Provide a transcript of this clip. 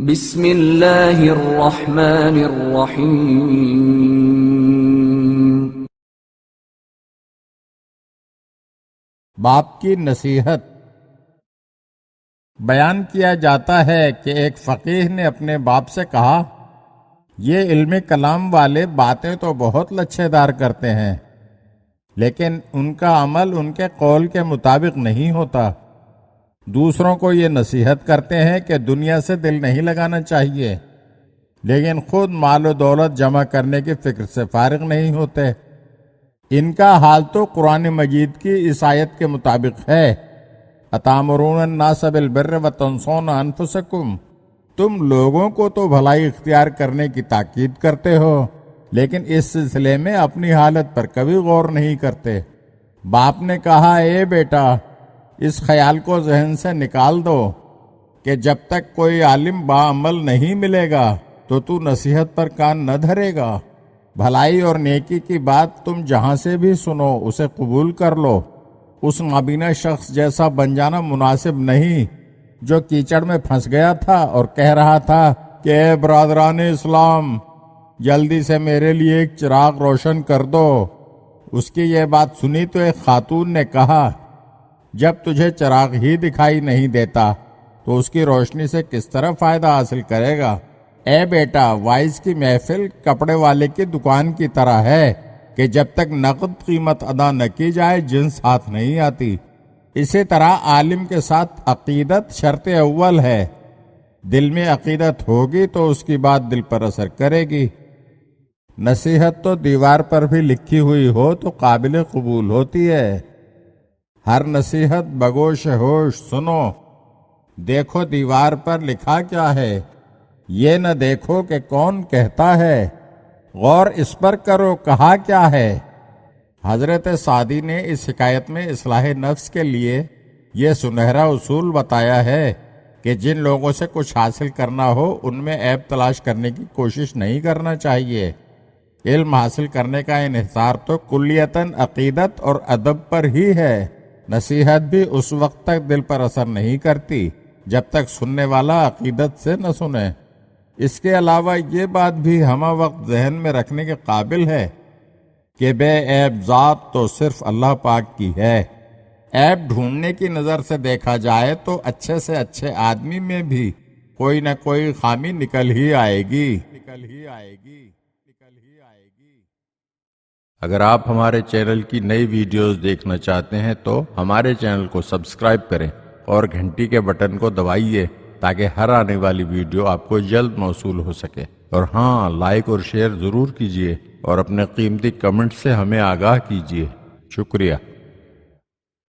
بسم اللہ الرحمن الرحیم۔ باپ کی نصیحت۔ بیان کیا جاتا ہے کہ ایک فقیہ نے اپنے باپ سے کہا، یہ علم کلام والے باتیں تو بہت لچھے دار کرتے ہیں، لیکن ان کا عمل ان کے قول کے مطابق نہیں ہوتا۔ دوسروں کو یہ نصیحت کرتے ہیں کہ دنیا سے دل نہیں لگانا چاہیے، لیکن خود مال و دولت جمع کرنے کی فکر سے فارغ نہیں ہوتے۔ ان کا حال تو قرآن مجید کی اس آیت کے مطابق ہے، اَتَأْمُرُونَ النَّاسَ بِالْبِرِّ وَتَنْسَوْنَ أَنفُسَكُمْ، تم لوگوں کو تو بھلائی اختیار کرنے کی تاکید کرتے ہو، لیکن اس سلسلے میں اپنی حالت پر کبھی غور نہیں کرتے۔ باپ نے کہا، اے بیٹا، اس خیال کو ذہن سے نکال دو کہ جب تک کوئی عالم باعمل نہیں ملے گا تو نصیحت پر کان نہ دھرے گا۔ بھلائی اور نیکی کی بات تم جہاں سے بھی سنو اسے قبول کر لو۔ اس نابینا شخص جیسا بن جانا مناسب نہیں جو کیچڑ میں پھنس گیا تھا اور کہہ رہا تھا کہ اے برادران اسلام، جلدی سے میرے لیے ایک چراغ روشن کر دو۔ اس کی یہ بات سنی تو ایک خاتون نے کہا، جب تجھے چراغ ہی دکھائی نہیں دیتا تو اس کی روشنی سے کس طرح فائدہ حاصل کرے گا؟ اے بیٹا، وائز کی محفل کپڑے والے کی دکان کی طرح ہے کہ جب تک نقد قیمت ادا نہ کی جائے جنس ہاتھ نہیں آتی۔ اسی طرح عالم کے ساتھ عقیدت شرط اول ہے۔ دل میں عقیدت ہوگی تو اس کی بات دل پر اثر کرے گی۔ نصیحت تو دیوار پر بھی لکھی ہوئی ہو تو قابل قبول ہوتی ہے۔ ہر نصیحت بگوش ہوش سنو، دیکھو دیوار پر لکھا کیا ہے، یہ نہ دیکھو کہ کون کہتا ہے۔ غور اس پر کرو کہا کیا ہے۔ حضرت سعدی نے اس حکایت میں اصلاح نفس کے لیے یہ سنہرا اصول بتایا ہے کہ جن لوگوں سے کچھ حاصل کرنا ہو ان میں عیب تلاش کرنے کی کوشش نہیں کرنا چاہیے۔ علم حاصل کرنے کا انحصار تو کلیتاً عقیدت اور ادب پر ہی ہے۔ نصیحت بھی اس وقت تک دل پر اثر نہیں کرتی جب تک سننے والا عقیدت سے نہ سنے۔ اس کے علاوہ یہ بات بھی ہمہ وقت ذہن میں رکھنے کے قابل ہے کہ بے عیب ذات تو صرف اللہ پاک کی ہے۔ عیب ڈھونڈنے کی نظر سے دیکھا جائے تو اچھے سے اچھے آدمی میں بھی کوئی نہ کوئی خامی نکل ہی آئے گی۔ اگر آپ ہمارے چینل کی نئی ویڈیوز دیکھنا چاہتے ہیں تو ہمارے چینل کو سبسکرائب کریں اور گھنٹی کے بٹن کو دبائیے تاکہ ہر آنے والی ویڈیو آپ کو جلد موصول ہو سکے۔ اور ہاں، لائک اور شیئر ضرور کیجیے اور اپنے قیمتی کمنٹ سے ہمیں آگاہ کیجیے۔ شکریہ۔